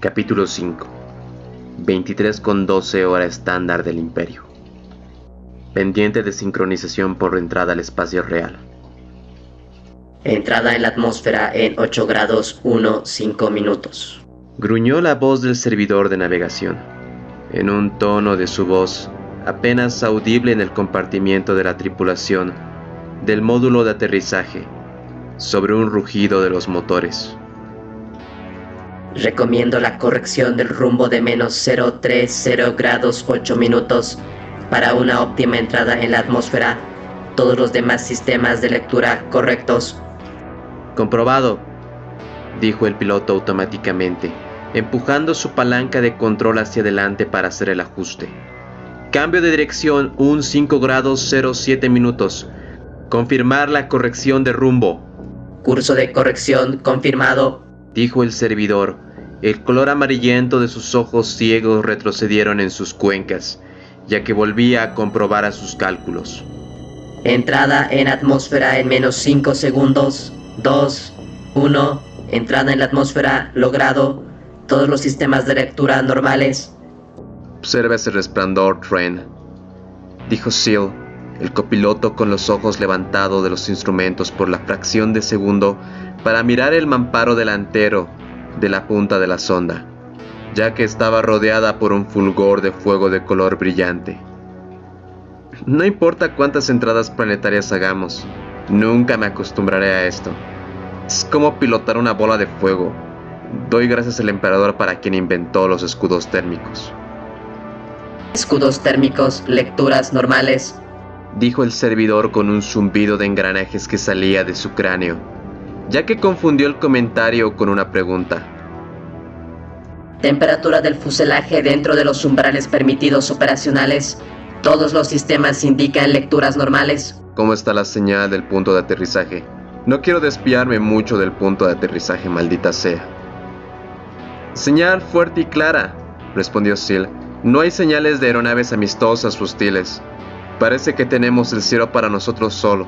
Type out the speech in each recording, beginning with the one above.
Capítulo 5. 23:12 hora estándar del Imperio. Pendiente de sincronización por entrada al espacio real. Entrada en la atmósfera en 8 grados 1:5 minutos. Gruñó la voz del servidor de navegación, en un tono de su voz apenas audible en el compartimiento de la tripulación del módulo de aterrizaje, sobre un rugido de los motores. Recomiendo la corrección del rumbo de menos 030 grados 8 minutos para una óptima entrada en la atmósfera. Todos los demás sistemas de lectura correctos. Comprobado, dijo el piloto automáticamente, empujando su palanca de control hacia adelante para hacer el ajuste. Cambio de dirección, un 5 grados 07 minutos. Confirmar la corrección de rumbo. Curso de corrección confirmado, dijo el servidor. El color amarillento de sus ojos ciegos retrocedieron en sus cuencas, ya que volvía a comprobar a sus cálculos. Entrada en atmósfera en menos 5 segundos. 2, 1, entrada en la atmósfera logrado. Todos los sistemas de lectura normales. Observa ese resplandor, Tren, dijo Seal, el copiloto con los ojos levantados de los instrumentos por la fracción de segundo para mirar el mamparo delantero de la punta de la sonda, ya que estaba rodeada por un fulgor de fuego de color brillante. No importa cuántas entradas planetarias hagamos, nunca me acostumbraré a esto. Es como pilotar una bola de fuego. Doy gracias al emperador para quien inventó los escudos térmicos. Escudos térmicos, lecturas normales, dijo el servidor con un zumbido de engranajes que salía de su cráneo, ya que confundió el comentario con una pregunta. Temperatura del fuselaje dentro de los umbrales permitidos operacionales. Todos los sistemas indican lecturas normales. ¿Cómo está la señal del punto de aterrizaje? No quiero desviarme mucho del punto de aterrizaje, maldita sea. Señal fuerte y clara, respondió Seal. No hay señales de aeronaves amistosas o hostiles. Parece que tenemos el cielo para nosotros solo.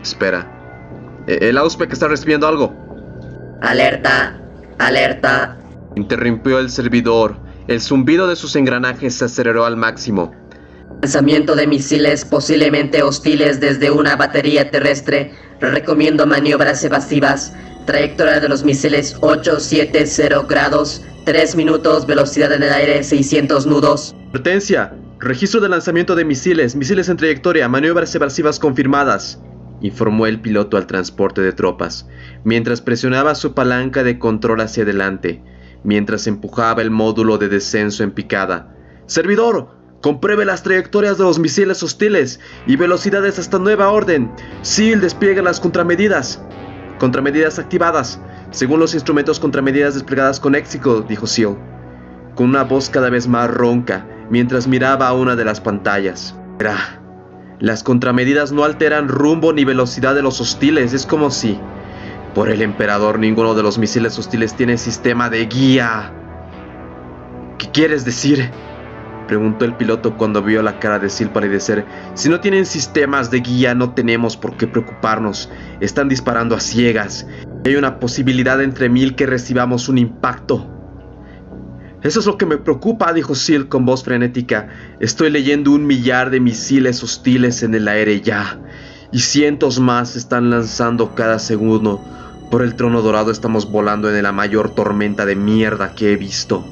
Espera. El Auspex está recibiendo algo. Alerta, alerta, interrumpió el servidor. El zumbido de sus engranajes se aceleró al máximo. Lanzamiento de misiles posiblemente hostiles desde una batería terrestre. Recomiendo maniobras evasivas. Trayectoria de los misiles 870 grados, 3 minutos, velocidad en el aire 600 nudos. Advertencia. Registro de lanzamiento de misiles en trayectoria, maniobras evasivas confirmadas, informó el piloto al transporte de tropas, mientras presionaba su palanca de control hacia adelante, mientras empujaba el módulo de descenso en picada. Servidor, compruebe las trayectorias de los misiles hostiles y velocidades hasta nueva orden. Seal despliega las contramedidas. Contramedidas activadas, según los instrumentos contramedidas desplegadas con éxito, dijo Seal, con una voz cada vez más ronca, mientras miraba a una de las pantallas. Las contramedidas no alteran rumbo ni velocidad de los hostiles. Es como si, por el emperador, ninguno de los misiles hostiles tiene sistema de guía. ¿Qué quieres decir?, preguntó el piloto cuando vio la cara de Seal palidecer. Si no tienen sistemas de guía, no tenemos por qué preocuparnos. Están disparando a ciegas. Hay una posibilidad entre 1000 que recibamos un impacto. Eso es lo que me preocupa, dijo Seal con voz frenética. Estoy leyendo 1 millar de misiles hostiles en el aire ya, y cientos más se están lanzando cada segundo. Por el trono dorado estamos volando en la mayor tormenta de mierda que he visto.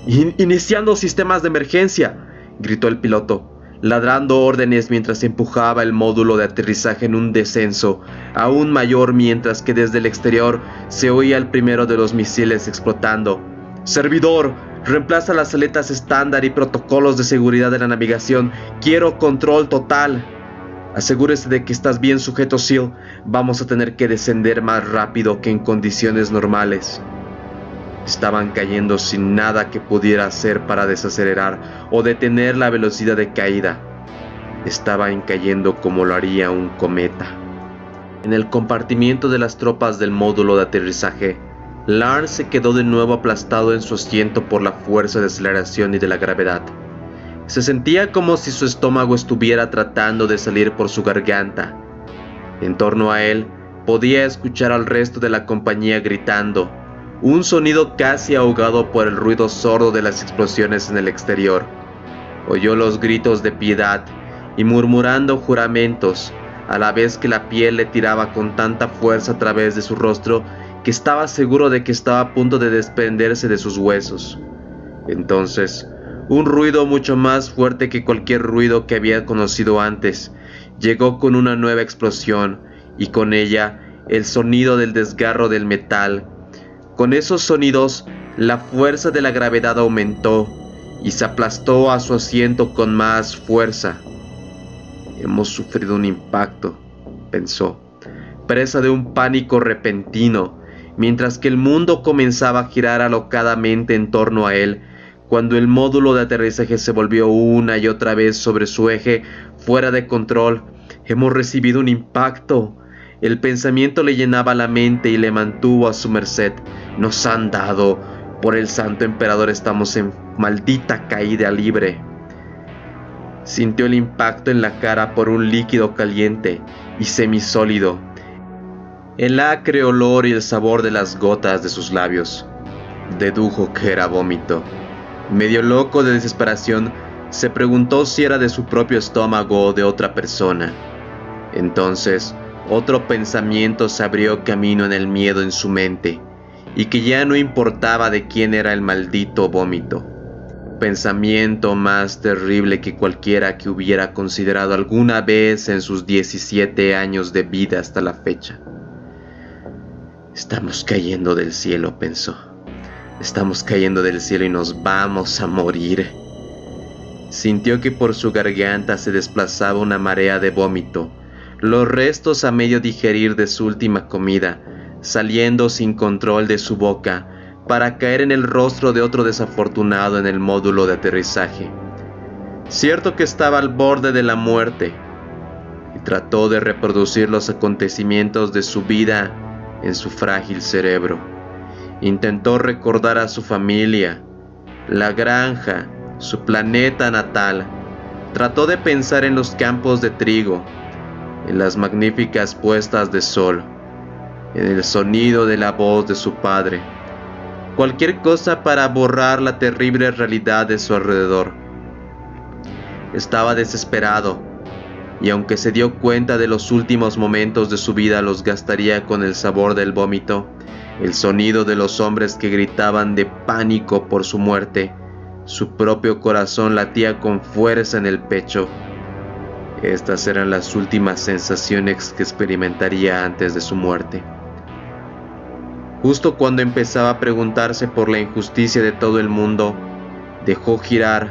Iniciando sistemas de emergencia, gritó el piloto, ladrando órdenes mientras empujaba el módulo de aterrizaje en un descenso aún mayor, mientras que desde el exterior se oía el primero de los misiles explotando. Servidor, reemplaza las aletas estándar y protocolos de seguridad de la navegación. Quiero control total. Asegúrese de que estás bien sujeto, Seal. Vamos a tener que descender más rápido que en condiciones normales. Estaban cayendo sin nada que pudiera hacer para desacelerar o detener la velocidad de caída. Estaban cayendo como lo haría un cometa. En el compartimiento de las tropas del módulo de aterrizaje, Lars se quedó de nuevo aplastado en su asiento por la fuerza de aceleración y de la gravedad. Se sentía como si su estómago estuviera tratando de salir por su garganta. En torno a él, podía escuchar al resto de la compañía gritando, un sonido casi ahogado por el ruido sordo de las explosiones en el exterior. Oyó los gritos de piedad y murmurando juramentos, a la vez que la piel le tiraba con tanta fuerza a través de su rostro que estaba seguro de que estaba a punto de desprenderse de sus huesos. Entonces, un ruido mucho más fuerte que cualquier ruido que había conocido antes llegó con una nueva explosión y con ella el sonido del desgarro del metal. Con esos sonidos, la fuerza de la gravedad aumentó y se aplastó a su asiento con más fuerza. Hemos sufrido un impacto, pensó, presa de un pánico repentino, mientras que el mundo comenzaba a girar alocadamente en torno a él, cuando el módulo de aterrizaje se volvió una y otra vez sobre su eje fuera de control. Hemos recibido un impacto. El pensamiento le llenaba la mente y le mantuvo a su merced. Nos han dado. Por el santo emperador, estamos en maldita caída libre. Sintió el impacto en la cara por un líquido caliente y semisólido, el acre olor y el sabor de las gotas de sus labios. Dedujo que era vómito. Medio loco de desesperación, se preguntó si era de su propio estómago o de otra persona. Entonces, otro pensamiento se abrió camino en el miedo en su mente, y que ya no importaba de quién era el maldito vómito. Pensamiento más terrible que cualquiera que hubiera considerado alguna vez en sus 17 años de vida hasta la fecha. Estamos cayendo del cielo, pensó. Estamos cayendo del cielo y nos vamos a morir. Sintió que por su garganta se desplazaba una marea de vómito, los restos a medio digerir de su última comida, saliendo sin control de su boca, para caer en el rostro de otro desafortunado en el módulo de aterrizaje. Cierto que estaba al borde de la muerte, y trató de reproducir los acontecimientos de su vida en su frágil cerebro. Intentó recordar a su familia, la granja, su planeta natal. Trató de pensar en los campos de trigo, en las magníficas puestas de sol, en el sonido de la voz de su padre. Cualquier cosa para borrar la terrible realidad de su alrededor. Estaba desesperado, y aunque se dio cuenta de los últimos momentos de su vida los gastaría con el sabor del vómito, el sonido de los hombres que gritaban de pánico por su muerte, su propio corazón latía con fuerza en el pecho. Estas eran las últimas sensaciones que experimentaría antes de su muerte. Justo cuando empezaba a preguntarse por la injusticia de todo el mundo, dejó girar,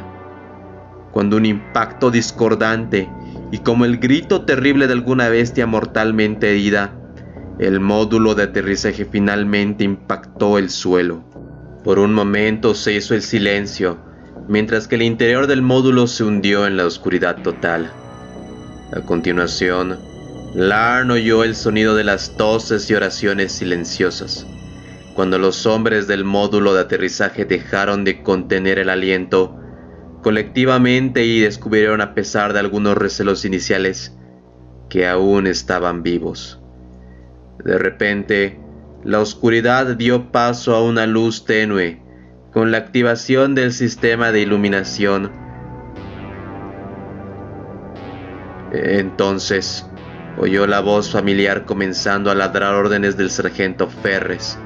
cuando un impacto discordante y como el grito terrible de alguna bestia mortalmente herida, el módulo de aterrizaje finalmente impactó el suelo. Por un momento se hizo el silencio, mientras que el interior del módulo se hundió en la oscuridad total. A continuación, Larn oyó el sonido de las toses y oraciones silenciosas. Cuando los hombres del módulo de aterrizaje dejaron de contener el aliento colectivamente y descubrieron, a pesar de algunos recelos iniciales, que aún estaban vivos. De repente, la oscuridad dio paso a una luz tenue, con la activación del sistema de iluminación. Entonces, oyó la voz familiar comenzando a ladrar órdenes del sargento Ferres,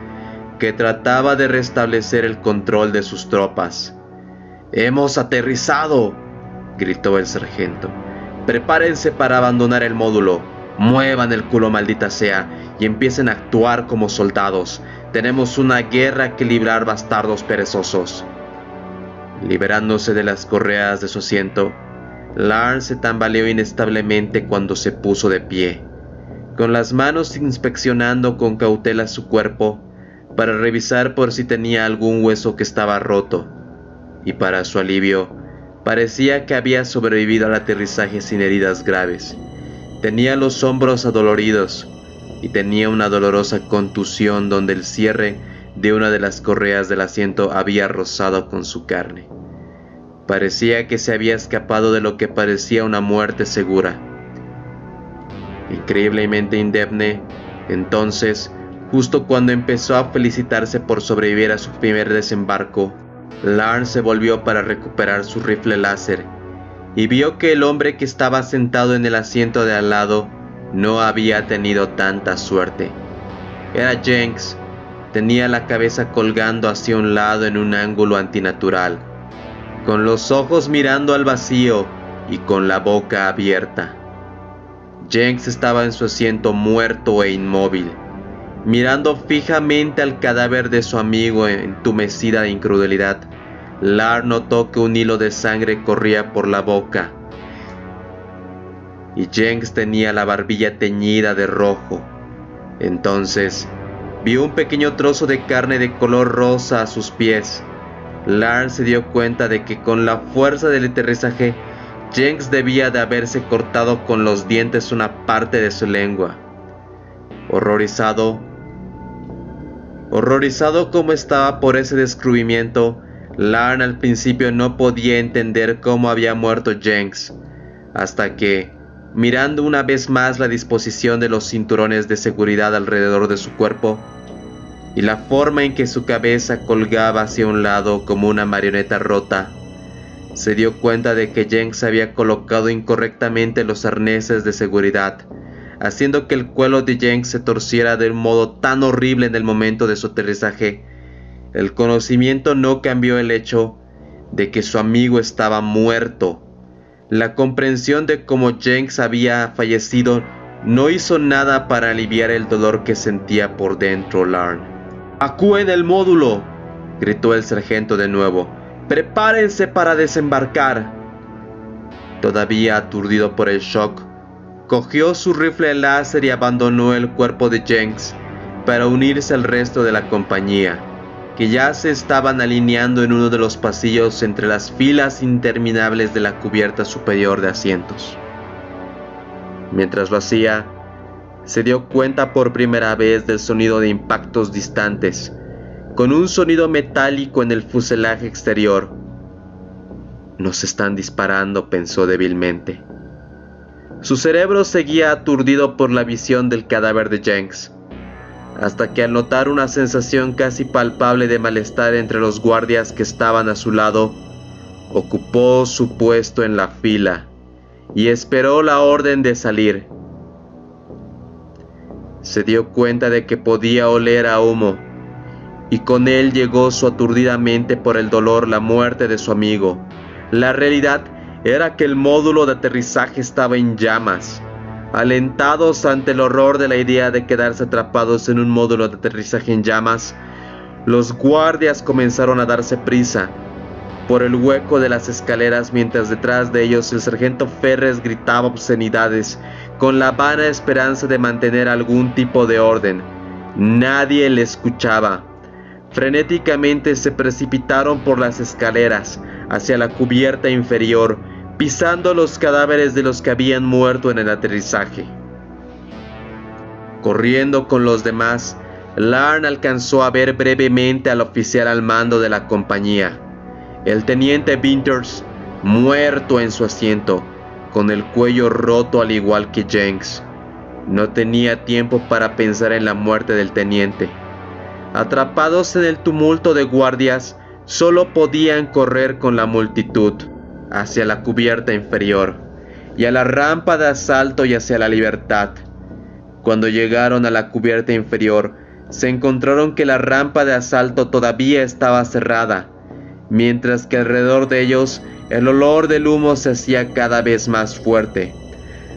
que trataba de restablecer el control de sus tropas. «¡Hemos aterrizado!», gritó el sargento. «Prepárense para abandonar el módulo. Muevan el culo, maldita sea, y empiecen a actuar como soldados. Tenemos una guerra que librar, bastardos perezosos». Liberándose de las correas de su asiento, Larn se tambaleó inestablemente cuando se puso de pie, con las manos inspeccionando con cautela su cuerpo para revisar por si tenía algún hueso que estaba roto, y para su alivio, parecía que había sobrevivido al aterrizaje sin heridas graves. Tenía los hombros adoloridos y tenía una dolorosa contusión donde el cierre de una de las correas del asiento había rozado con su carne. Parecía que se había escapado de lo que parecía una muerte segura. Increíblemente indemne, entonces Justo cuando empezó a felicitarse por sobrevivir a su primer desembarco, Larn se volvió para recuperar su rifle láser y vio que el hombre que estaba sentado en el asiento de al lado no había tenido tanta suerte. Era Jenks. Tenía la cabeza colgando hacia un lado en un ángulo antinatural, con los ojos mirando al vacío y con la boca abierta. Jenks estaba en su asiento muerto e inmóvil, mirando fijamente al cadáver de su amigo entumecida de incredulidad. Larn notó que un hilo de sangre corría por la boca y Jenks tenía la barbilla teñida de rojo. Entonces vio un pequeño trozo de carne de color rosa a sus pies. Larn se dio cuenta de que con la fuerza del aterrizaje, Jenks debía de haberse cortado con los dientes una parte de su lengua. Horrorizado como estaba por ese descubrimiento, Larn al principio no podía entender cómo había muerto Jenks, hasta que, mirando una vez más la disposición de los cinturones de seguridad alrededor de su cuerpo y la forma en que su cabeza colgaba hacia un lado como una marioneta rota, se dio cuenta de que Jenks había colocado incorrectamente los arneses de seguridad, haciendo que el cuello de Jenks se torciera de un modo tan horrible en el momento de su aterrizaje. El conocimiento no cambió el hecho de que su amigo estaba muerto. La comprensión de cómo Jenks había fallecido no hizo nada para aliviar el dolor que sentía por dentro Larn. «¡Evacúen el módulo!», gritó el sargento de nuevo. «¡Prepárense para desembarcar!». Todavía aturdido por el shock, cogió su rifle láser y abandonó el cuerpo de Jenks para unirse al resto de la compañía, que ya se estaban alineando en uno de los pasillos entre las filas interminables de la cubierta superior de asientos. Mientras lo hacía, se dio cuenta por primera vez del sonido de impactos distantes, con un sonido metálico en el fuselaje exterior. «Nos están disparando», pensó débilmente. Su cerebro seguía aturdido por la visión del cadáver de Jenks, hasta que al notar una sensación casi palpable de malestar entre los guardias que estaban a su lado, ocupó su puesto en la fila y esperó la orden de salir. Se dio cuenta de que podía oler a humo, y con él llegó su aturdida mente por el dolor la muerte de su amigo. La realidad era que el módulo de aterrizaje estaba en llamas. Alentados ante el horror de la idea de quedarse atrapados en un módulo de aterrizaje en llamas, los guardias comenzaron a darse prisa por el hueco de las escaleras, mientras detrás de ellos el sargento Ferres gritaba obscenidades con la vana esperanza de mantener algún tipo de orden. Nadie le escuchaba. Frenéticamente se precipitaron por las escaleras hacia la cubierta inferior, pisando los cadáveres de los que habían muerto en el aterrizaje. Corriendo con los demás, Larn alcanzó a ver brevemente al oficial al mando de la compañía, el teniente Winters, muerto en su asiento, con el cuello roto al igual que Jenks. No tenía tiempo para pensar en la muerte del teniente. Atrapados en el tumulto de guardias, solo podían correr con la multitud hacia la cubierta inferior y a la rampa de asalto y hacia la libertad. Cuando llegaron a la cubierta inferior, se encontraron que la rampa de asalto todavía estaba cerrada, mientras que alrededor de ellos el olor del humo se hacía cada vez más fuerte.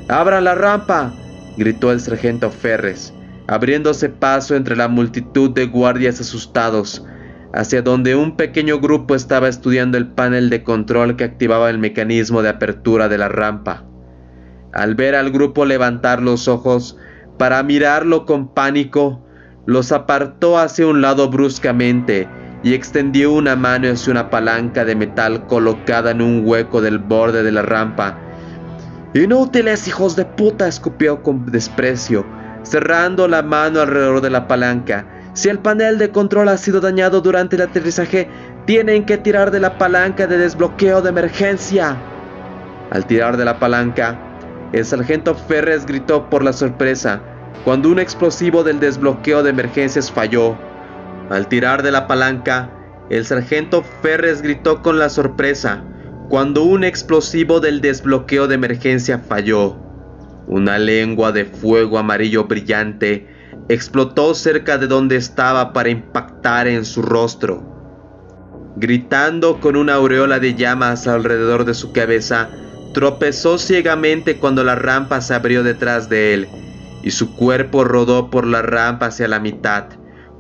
«¡Abran la rampa!», gritó el sargento Ferres, abriéndose paso entre la multitud de guardias asustados, hacia donde un pequeño grupo estaba estudiando el panel de control que activaba el mecanismo de apertura de la rampa. Al ver al grupo levantar los ojos para mirarlo con pánico, los apartó hacia un lado bruscamente y extendió una mano hacia una palanca de metal colocada en un hueco del borde de la rampa. «¡Inútiles, hijos de puta!», escupió con desprecio, cerrando la mano alrededor de la palanca. «Si el panel de control ha sido dañado durante el aterrizaje, tienen que tirar de la palanca de desbloqueo de emergencia». Al tirar de la palanca, el sargento Ferres gritó por la sorpresa. cuando un explosivo del desbloqueo de emergencias falló. Al tirar de la palanca, el sargento Ferres gritó con la sorpresa cuando un explosivo del desbloqueo de emergencia falló. Una lengua de fuego amarillo brillante explotó cerca de donde estaba para impactar en su rostro. Gritando con una aureola de llamas alrededor de su cabeza, tropezó ciegamente cuando la rampa se abrió detrás de él y su cuerpo rodó por la rampa hacia la mitad,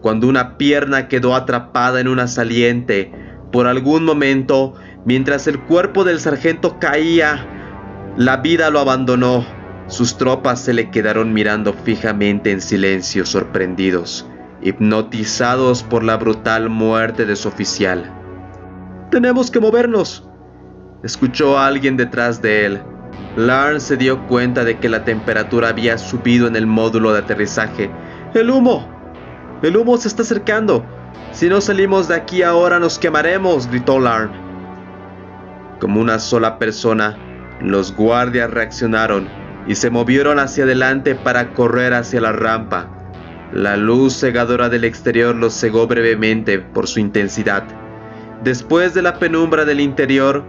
cuando una pierna quedó atrapada en una saliente. Por algún momento, mientras el cuerpo del sargento caía, la vida lo abandonó. Sus tropas se le quedaron mirando fijamente en silencio, sorprendidos, hipnotizados por la brutal muerte de su oficial. «¡Tenemos que movernos!», escuchó a alguien detrás de él. Larn se dio cuenta de que la temperatura había subido en el módulo de aterrizaje. ¡El humo! ¡El humo se está acercando! «Si no salimos de aquí ahora nos quemaremos», gritó Larn. Como una sola persona, los guardias reaccionaron y se movieron hacia adelante para correr hacia la rampa. La luz cegadora del exterior los cegó brevemente por su intensidad. Después de la penumbra del interior,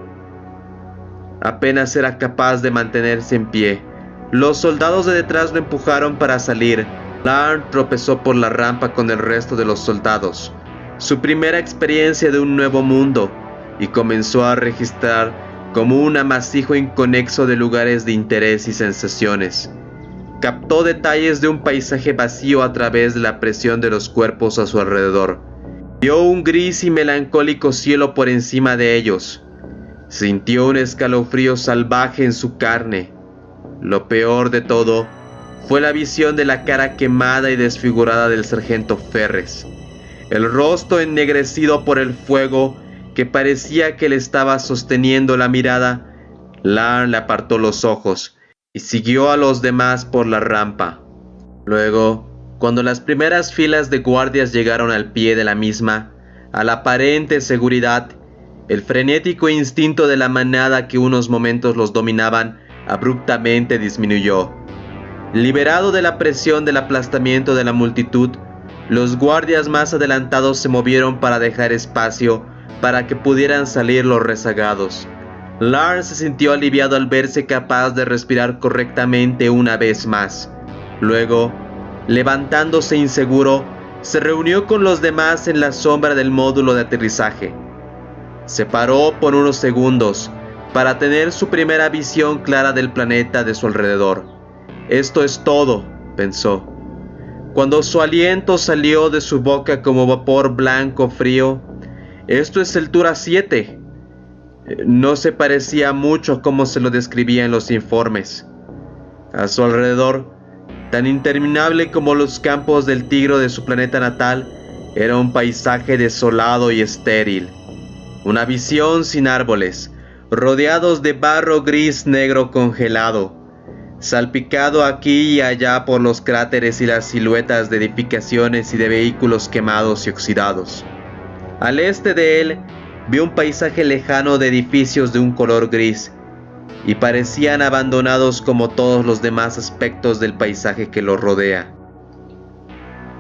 apenas era capaz de mantenerse en pie. Los soldados de detrás lo empujaron para salir. Larn tropezó por la rampa con el resto de los soldados, su primera experiencia de un nuevo mundo, y comenzó a registrar como un amasijo inconexo de lugares de interés y sensaciones. Captó detalles de un paisaje vacío a través de la presión de los cuerpos a su alrededor. Vio un gris y melancólico cielo por encima de ellos. Sintió un escalofrío salvaje en su carne. Lo peor de todo fue la visión de la cara quemada y desfigurada del sargento Ferres. El rostro ennegrecido por el fuego que parecía que le estaba sosteniendo la mirada. Larn le apartó los ojos y siguió a los demás por la rampa. Luego, cuando las primeras filas de guardias llegaron al pie de la misma, a la aparente seguridad, el frenético instinto de la manada que unos momentos los dominaban abruptamente disminuyó. Liberado de la presión del aplastamiento de la multitud, los guardias más adelantados se movieron para dejar espacio para que pudieran salir los rezagados. Larn se sintió aliviado al verse capaz de respirar correctamente una vez más. Luego, levantándose inseguro, se reunió con los demás en la sombra del módulo de aterrizaje. Se paró por unos segundos para tener su primera visión clara del planeta de su alrededor. «Esto es todo», pensó. Cuando su aliento salió de su boca como vapor blanco frío, «Esto es Celtura 7». No se parecía mucho a cómo se lo describía en los informes. A su alrededor, tan interminable como los campos del Tigro de su planeta natal, era un paisaje desolado y estéril. Una visión sin árboles, rodeados de barro gris negro congelado, salpicado aquí y allá por los cráteres y las siluetas de edificaciones y de vehículos quemados y oxidados. Al este de él, vio un paisaje lejano de edificios de un color gris, y parecían abandonados como todos los demás aspectos del paisaje que lo rodea.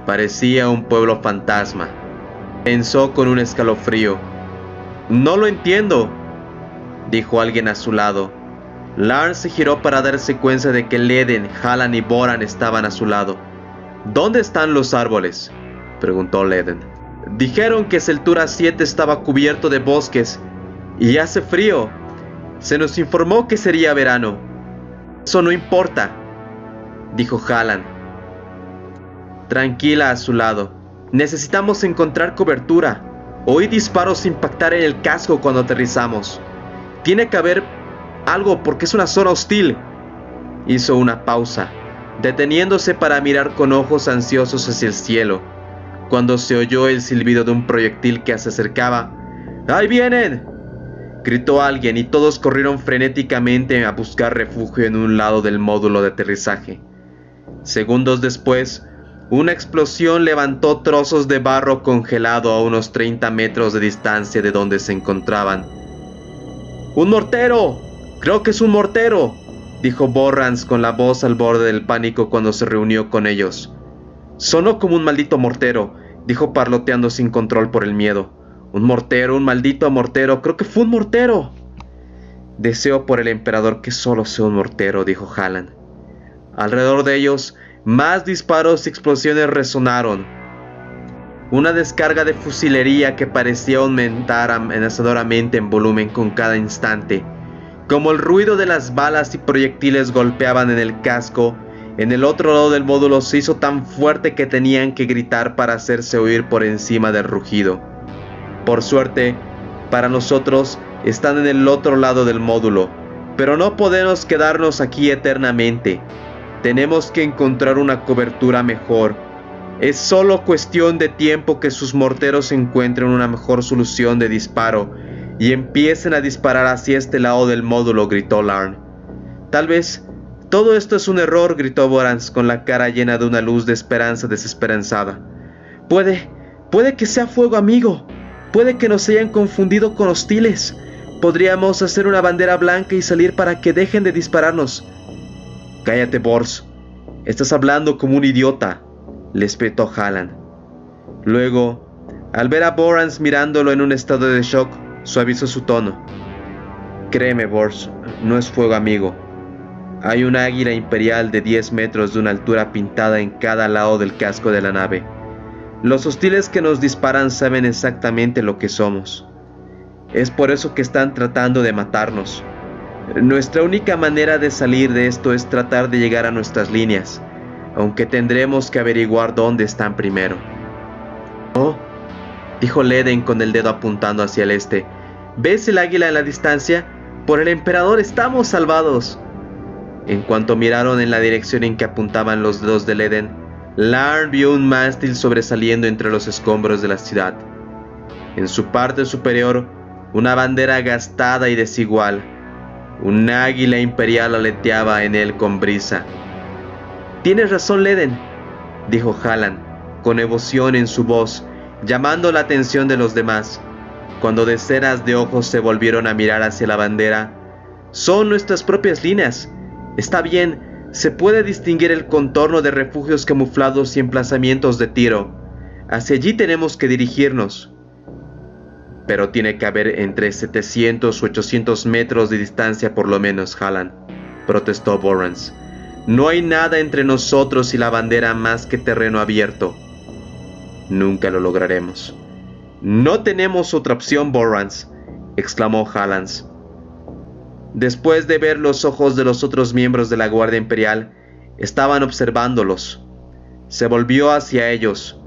Parecía un pueblo fantasma, pensó con un escalofrío. «No lo entiendo», dijo alguien a su lado. Larn se giró para darse cuenta de que Leden, Hallan y Boran estaban a su lado. «¿Dónde están los árboles?», preguntó Leden. «Dijeron que Celtura 7 estaba cubierto de bosques y hace frío. Se nos informó que sería verano». «Eso no importa», dijo Hallan, tranquila a su lado. «Necesitamos encontrar cobertura. Oí disparos impactar en el casco cuando aterrizamos. Tiene que haber algo porque es una zona hostil». Hizo una pausa, deteniéndose para mirar con ojos ansiosos hacia el cielo, cuando se oyó el silbido de un proyectil que se acercaba. «¡Ahí vienen!», gritó alguien y todos corrieron frenéticamente a buscar refugio en un lado del módulo de aterrizaje. Segundos después, una explosión levantó trozos de barro congelado a unos 30 metros de distancia de donde se encontraban. «¡Un mortero! ¡Creo que es un mortero!», dijo Borrans con la voz al borde del pánico cuando se reunió con ellos. Sonó como un maldito mortero, dijo parloteando sin control por el miedo. Un mortero, un maldito mortero, creo que fue un mortero. Deseo por el emperador que solo sea un mortero, dijo Halland. Alrededor de ellos, más disparos y explosiones resonaron. Una descarga de fusilería que parecía aumentar amenazadoramente en volumen con cada instante. Como el ruido de las balas y proyectiles golpeaban en el casco, en el otro lado del módulo se hizo tan fuerte que tenían que gritar para hacerse oír por encima del rugido. Por suerte, para nosotros, están en el otro lado del módulo, pero no podemos quedarnos aquí eternamente. Tenemos que encontrar una cobertura mejor. Es solo cuestión de tiempo que sus morteros encuentren una mejor solución de disparo y empiecen a disparar hacia este lado del módulo, gritó Larn. Tal vez todo esto es un error, gritó Borrans con la cara llena de una luz de esperanza desesperanzada. Puede que sea fuego amigo. Puede que nos hayan confundido con hostiles. Podríamos hacer una bandera blanca y salir para que dejen de dispararnos. Cállate, Bors. Estás hablando como un idiota, le espetó Halland. Luego, al ver a Borrans mirándolo en un estado de shock, suavizó su tono. Créeme, Bors, no es fuego amigo. Hay un águila imperial de 10 metros de una altura pintada en cada lado del casco de la nave. Los hostiles que nos disparan saben exactamente lo que somos. Es por eso que están tratando de matarnos. Nuestra única manera de salir de esto es tratar de llegar a nuestras líneas, aunque tendremos que averiguar dónde están primero. Oh, dijo Leden con el dedo apuntando hacia el este. ¿Ves el águila en la distancia? Por el emperador estamos salvados. En cuanto miraron en la dirección en que apuntaban los dedos de Leden, Larn vio un mástil sobresaliendo entre los escombros de la ciudad. En su parte superior, una bandera gastada y desigual. Un águila imperial aleteaba en él con brisa. Tienes razón, Leden, dijo Halland, con emoción en su voz, llamando la atención de los demás. Cuando decenas de ojos se volvieron a mirar hacia la bandera. Son nuestras propias líneas. Está bien, se puede distinguir el contorno de refugios camuflados y emplazamientos de tiro. Hacia allí tenemos que dirigirnos. Pero tiene que haber entre 700 u 800 metros de distancia por lo menos, Halland, protestó Borrans. No hay nada entre nosotros y la bandera más que terreno abierto. Nunca lo lograremos. No tenemos otra opción, Borrans, exclamó Halland. Después de ver los ojos de los otros miembros de la Guardia Imperial, estaban observándolos. Se volvió hacia ellos.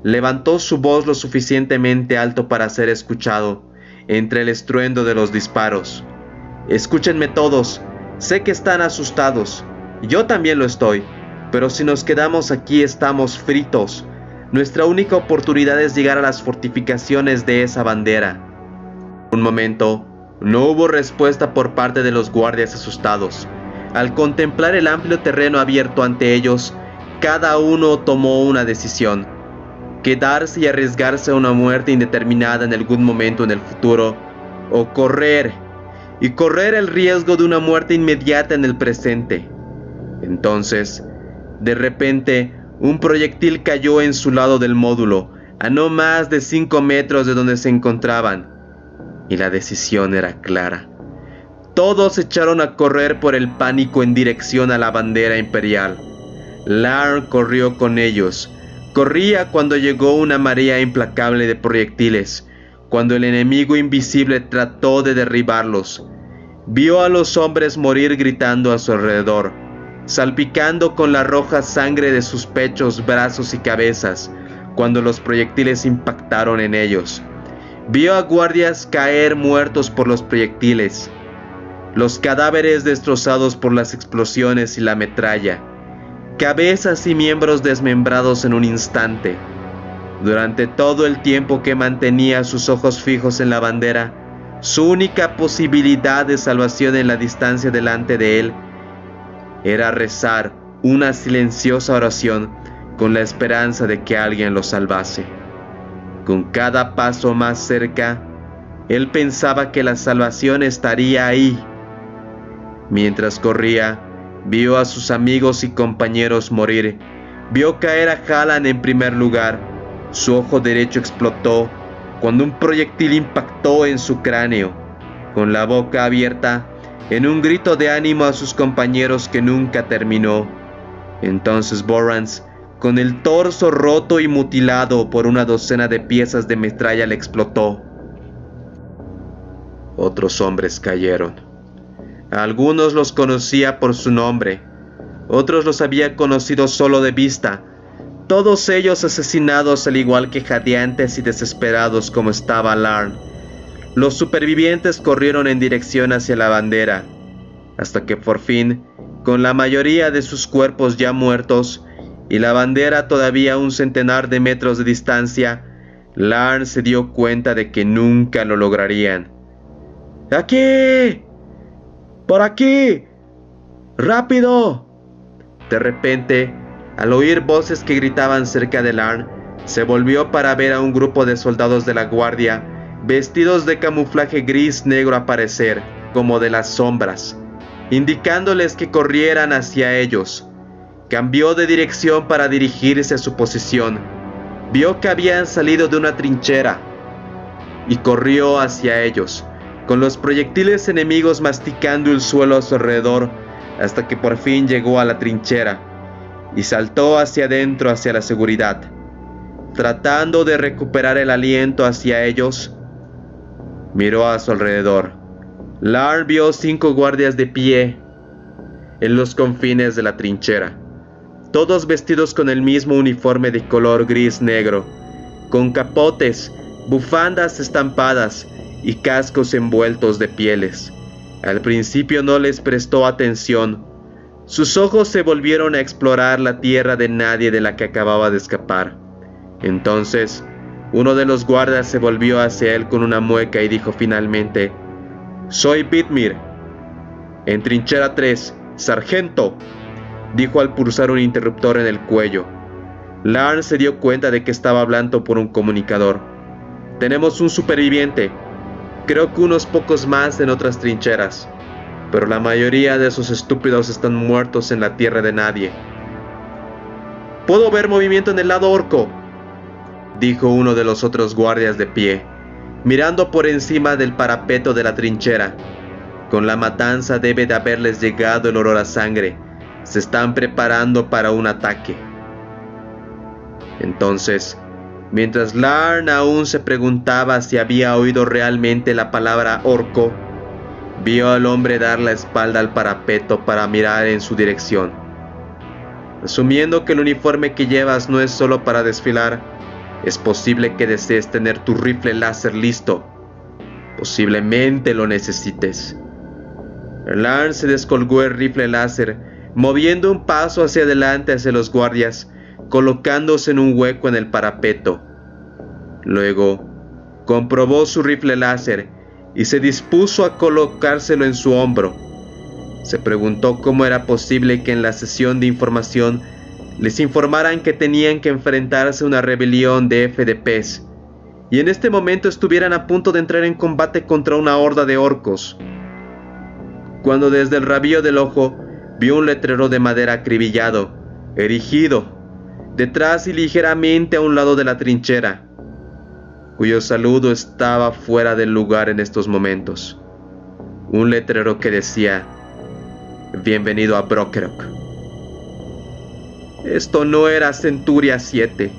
Levantó su voz lo suficientemente alto para ser escuchado, entre el estruendo de los disparos. Escúchenme todos, sé que están asustados. Yo también lo estoy, pero si nos quedamos aquí estamos fritos. Nuestra única oportunidad es llegar a las fortificaciones de esa bandera. Un momento, no hubo respuesta por parte de los guardias asustados. Al contemplar el amplio terreno abierto ante ellos, cada uno tomó una decisión: quedarse y arriesgarse a una muerte indeterminada en algún momento en el futuro, o correr, y correr el riesgo de una muerte inmediata en el presente. Entonces, de repente, un proyectil cayó en su lado del módulo, a no más de 5 metros de donde se encontraban. Y la decisión era clara. Todos echaron a correr por el pánico en dirección a la bandera imperial. Larn corrió con ellos. Corría cuando llegó una marea implacable de proyectiles, cuando el enemigo invisible trató de derribarlos. Vio a los hombres morir gritando a su alrededor, salpicando con la roja sangre de sus pechos, brazos y cabezas, cuando los proyectiles impactaron en ellos. Vio a guardias caer muertos por los proyectiles, los cadáveres destrozados por las explosiones y la metralla, cabezas y miembros desmembrados en un instante. Durante todo el tiempo que mantenía sus ojos fijos en la bandera, su única posibilidad de salvación en la distancia delante de él era rezar una silenciosa oración con la esperanza de que alguien lo salvase. Con cada paso más cerca, él pensaba que la salvación estaría ahí. Mientras corría, vio a sus amigos y compañeros morir. Vio caer a Halland en primer lugar. Su ojo derecho explotó cuando un proyectil impactó en su cráneo. Con la boca abierta, en un grito de ánimo a sus compañeros que nunca terminó. Entonces Borrans, con el torso roto y mutilado por una docena de piezas de metralla, le explotó. Otros hombres cayeron. Algunos los conocía por su nombre, otros los había conocido solo de vista, todos ellos asesinados al igual que jadeantes y desesperados como estaba Larn. Los supervivientes corrieron en dirección hacia la bandera, hasta que por fin, con la mayoría de sus cuerpos ya muertos y la bandera todavía a un centenar de metros de distancia, Larn se dio cuenta de que nunca lo lograrían. ¡Aquí! ¡Por aquí! ¡Rápido! De repente, al oír voces que gritaban cerca de Larn, se volvió para ver a un grupo de soldados de la guardia, vestidos de camuflaje gris-negro aparecer, como de las sombras, indicándoles que corrieran hacia ellos. Cambió de dirección para dirigirse a su posición. Vio que habían salido de una trinchera y corrió hacia ellos, con los proyectiles enemigos masticando el suelo a su alrededor, hasta que por fin llegó a la trinchera y saltó hacia adentro, hacia la seguridad. Tratando de recuperar el aliento hacia ellos, miró a su alrededor. Larn vio 5 guardias de pie en los confines de la trinchera, todos vestidos con el mismo uniforme de color gris-negro, con capotes, bufandas estampadas y cascos envueltos de pieles. Al principio no les prestó atención. Sus ojos se volvieron a explorar la tierra de nadie de la que acababa de escapar. Entonces, uno de los guardias se volvió hacia él con una mueca y dijo finalmente: «Soy Bitmir. En trinchera 3, sargento», dijo al pulsar un interruptor en el cuello. Larn se dio cuenta de que estaba hablando por un comunicador. «Tenemos un superviviente. Creo que unos pocos más en otras trincheras, pero la mayoría de esos estúpidos están muertos en la tierra de nadie». «Puedo ver movimiento en el lado orco», dijo uno de los otros guardias de pie, mirando por encima del parapeto de la trinchera. «Con la matanza debe de haberles llegado el olor a sangre. Se están preparando para un ataque». Entonces, mientras Larn aún se preguntaba si había oído realmente la palabra orco, vio al hombre dar la espalda al parapeto para mirar en su dirección. «Asumiendo que el uniforme que llevas no es solo para desfilar, es posible que desees tener tu rifle láser listo. Posiblemente lo necesites». Larn se descolgó el rifle láser, moviendo un paso hacia adelante hacia los guardias, colocándose en un hueco en el parapeto. Luego, comprobó su rifle láser y se dispuso a colocárselo en su hombro. Se preguntó cómo era posible que en la sesión de información les informaran que tenían que enfrentarse a una rebelión de FDPs, y en este momento estuvieran a punto de entrar en combate contra una horda de orcos, cuando desde el rabillo del ojo vio un letrero de madera acribillado, erigido, detrás y ligeramente a un lado de la trinchera, cuyo saludo estaba fuera del lugar en estos momentos. Un letrero que decía: «Bienvenido a Brokerok». Esto no era Centuria 7.